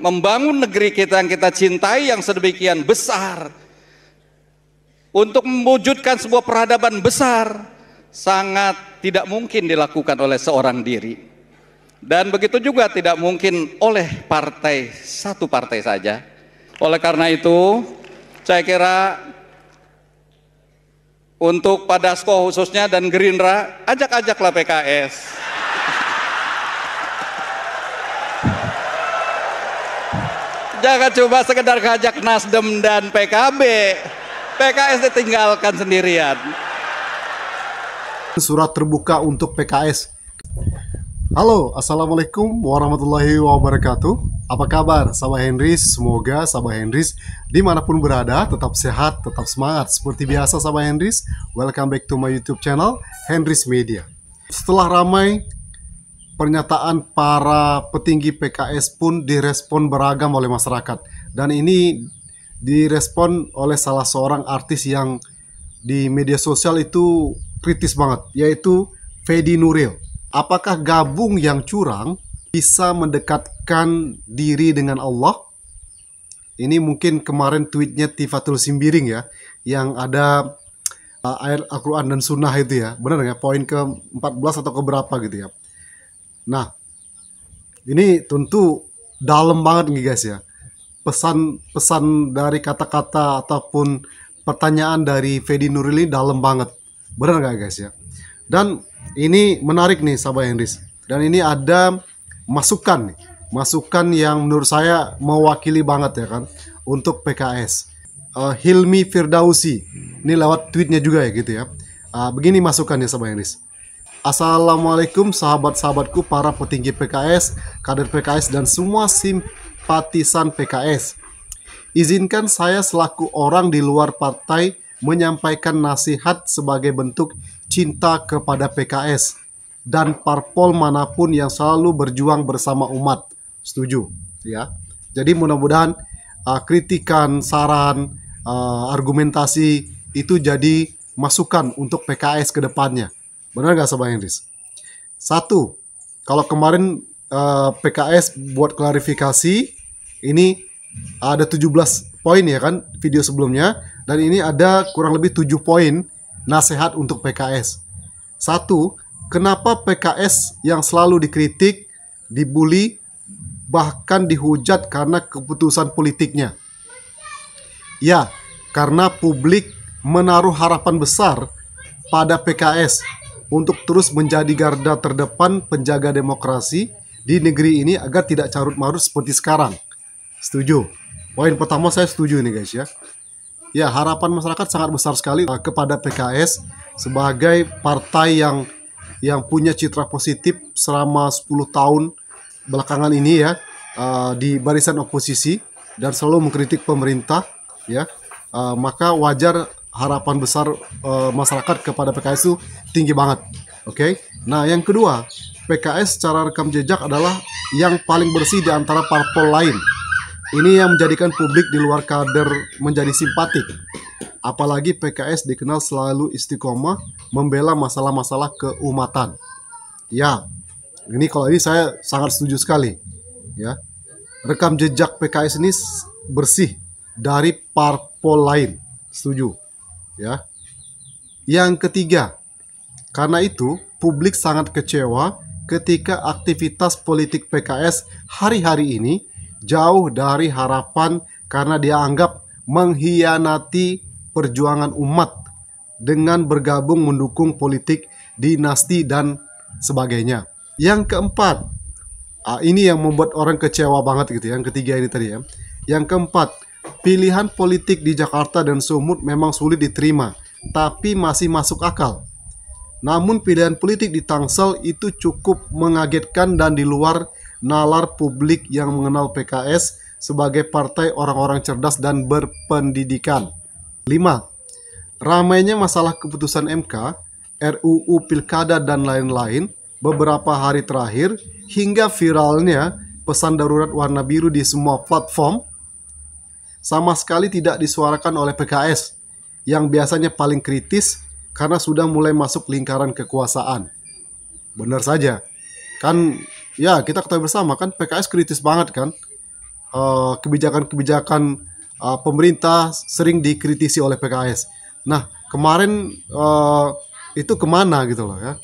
membangun negeri kita yang kita cintai yang sedemikian besar, untuk mewujudkan sebuah peradaban besar, sangat tidak mungkin dilakukan oleh seorang diri. Dan begitu juga tidak mungkin oleh partai, satu partai saja. Oleh karena itu, saya kira untuk Pak Dasko khususnya dan Gerindra, ajak-ajaklah PKS. Jangan coba sekedar ngajak Nasdem dan PKB. PKS ditinggalkan sendirian. Surat terbuka untuk PKS. Halo, assalamualaikum warahmatullahi wabarakatuh. Apa kabar, sahabat Henrys? Semoga sahabat Henrys dimanapun berada tetap sehat, tetap semangat. Seperti biasa sahabat Henrys, welcome back to my YouTube channel Henrys Media. Setelah ramai, pernyataan para petinggi PKS pun direspon beragam oleh masyarakat. Dan ini direspon oleh salah seorang artis yang di media sosial itu kritis banget, yaitu Fedi Nuril. Apakah gabung yang curang bisa mendekatkan diri dengan Allah? Ini mungkin kemarin tweetnya Tifatul Simbiring ya, yang ada ayat Al-Quran dan Sunnah itu ya, benar nggak? Poin ke-14 atau keberapa gitu ya. Nah, ini tentu dalam banget nih guys ya. Pesan-pesan dari kata-kata ataupun pertanyaan dari Fedi Nuril ini dalam banget. Benar nggak guys ya? Dan ini menarik nih sahabat Henrys. Dan ini ada masukan nih. Masukan yang menurut saya mewakili banget ya kan untuk PKS. Hilmi Firdausi. Ini lewat tweetnya juga ya gitu ya. Begini masukannya sahabat Henrys. Assalamualaikum sahabat-sahabatku para petinggi PKS, kader PKS dan semua simpatisan PKS. Izinkan saya selaku orang di luar partai menyampaikan nasihat sebagai bentuk cinta kepada PKS dan parpol manapun yang selalu berjuang bersama umat. Setuju ya. Jadi mudah-mudahan kritikan, saran, argumentasi itu jadi masukan untuk PKS ke depannya. Benar nggak Sobat Henrys? Satu, kalau kemarin PKS buat klarifikasi, ini ada 17 poin ya kan video sebelumnya, dan ini ada kurang lebih 7 poin nasihat untuk PKS. Satu, kenapa PKS yang selalu dikritik, dibully, bahkan dihujat karena keputusan politiknya? Ya, karena publik menaruh harapan besar pada PKS untuk terus menjadi garda terdepan penjaga demokrasi di negeri ini agar tidak carut-marut seperti sekarang. Setuju. Poin pertama saya setuju ini guys ya. Ya, harapan masyarakat sangat besar sekali kepada PKS sebagai partai yang punya citra positif selama 10 tahun belakangan ini ya, di barisan oposisi dan selalu mengkritik pemerintah ya. Maka wajar harapan besar masyarakat kepada PKS itu tinggi banget. Oke. Nah, yang kedua, PKS secara rekam jejak adalah yang paling bersih di antara parpol lain. Ini yang menjadikan publik di luar kader menjadi simpatik. Apalagi PKS dikenal selalu istiqomah membela masalah-masalah keumatan. Ya, ini kalau ini saya sangat setuju sekali. Ya, rekam jejak PKS ini bersih dari parpol lain. Setuju. Ya. Yang ketiga, karena itu publik sangat kecewa ketika aktivitas politik PKS hari-hari ini jauh dari harapan karena dia anggap mengkhianati perjuangan umat dengan bergabung mendukung politik dinasti dan sebagainya. Yang keempat, ini yang membuat orang kecewa banget gitu. Yang ketiga ini tadi ya. Yang keempat, pilihan politik di Jakarta dan Sumut memang sulit diterima, tapi masih masuk akal. Namun pilihan politik di Tangsel itu cukup mengagetkan dan di luar nalar publik yang mengenal PKS sebagai partai orang-orang cerdas dan berpendidikan. 5. Ramainya masalah keputusan MK, RUU Pilkada dan lain-lain beberapa hari terakhir hingga viralnya pesan darurat warna biru di semua platform sama sekali tidak disuarakan oleh PKS yang biasanya paling kritis karena sudah mulai masuk lingkaran kekuasaan. Benar saja. Kan ya kita ketahui bersama kan PKS kritis banget kan. kebijakan-kebijakan pemerintah sering dikritisi oleh PKS. Nah, kemarin itu kemana gitu loh ya?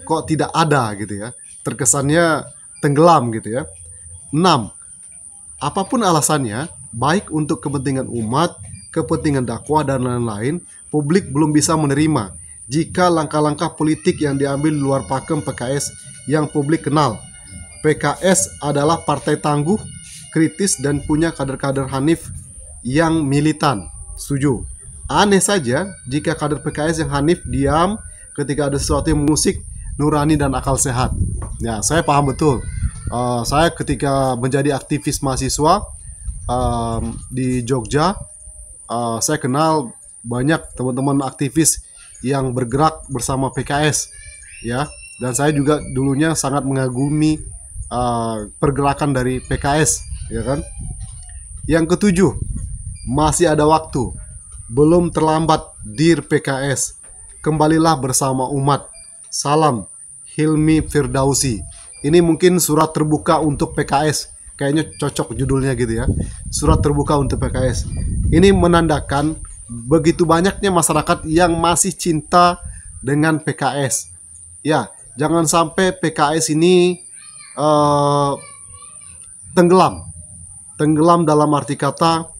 Kok tidak ada gitu ya? Terkesannya tenggelam gitu ya. 6. Apapun alasannya, baik untuk kepentingan umat, kepentingan dakwah dan lain-lain, publik belum bisa menerima jika langkah-langkah politik yang diambil di luar pakem PKS yang publik kenal. PKS adalah partai tangguh, kritis, dan punya kader-kader Hanif yang militan. Setuju. Aneh saja jika kader PKS yang Hanif diam ketika ada sesuatu yang mengusik nurani dan akal sehat. Ya, saya paham betul. Saya ketika menjadi aktivis mahasiswa di Jogja, saya kenal banyak teman-teman aktivis yang bergerak bersama PKS, ya. Dan saya juga dulunya sangat mengagumi pergerakan dari PKS, ya kan. Yang ketujuh, masih ada waktu, belum terlambat, Dir PKS. Kembalilah bersama umat. Salam, Hilmi Firdausi. Ini mungkin surat terbuka untuk PKS. Kayaknya cocok judulnya gitu ya. Surat terbuka untuk PKS. Ini menandakan begitu banyaknya masyarakat yang masih cinta dengan PKS. Ya, jangan sampai PKS ini tenggelam. Tenggelam dalam arti kata,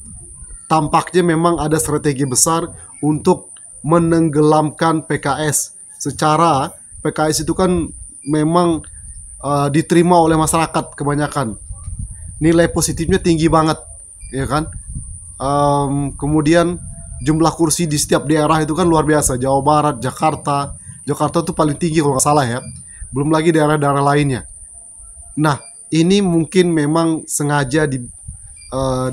tampaknya memang ada strategi besar untuk menenggelamkan PKS. Secara PKS itu kan memang diterima oleh masyarakat kebanyakan. Nilai positifnya tinggi banget, ya kan? Kemudian jumlah kursi di setiap daerah itu kan luar biasa. Jawa Barat, Jakarta tuh paling tinggi kalau nggak salah ya. Belum lagi daerah-daerah lainnya. Nah, ini mungkin memang sengaja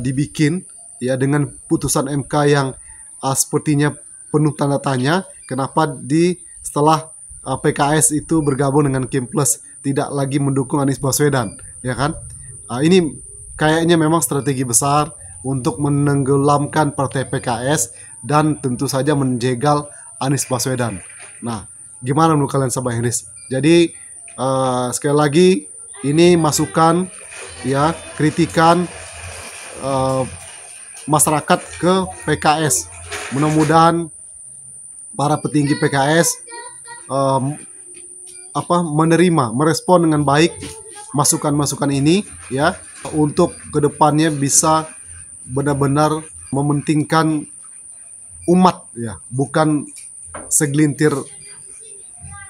dibikin ya dengan putusan MK yang sepertinya penuh tanda tanya. Kenapa setelah PKS itu bergabung dengan Kim Plus tidak lagi mendukung Anies Baswedan, ya kan? Ini kayaknya memang strategi besar untuk menenggelamkan partai PKS dan tentu saja menjegal Anies Baswedan. Nah, gimana menurut kalian sahabat Henris? Jadi sekali lagi ini masukan ya, kritikan masyarakat ke PKS. Mudah-mudahan para petinggi PKS merespon dengan baik masukan-masukan ini ya, untuk kedepannya bisa benar-benar mementingkan umat ya, bukan segelintir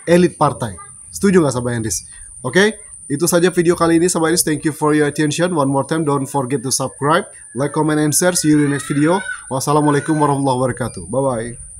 elit partai. Setuju nggak sahabat Hendris? Oke, itu saja video kali ini sahabat Hendris. Thank you for your attention. One more time, don't forget to subscribe, like, comment, and share. See you in the next video. Wassalamualaikum warahmatullahi wabarakatuh. Bye bye.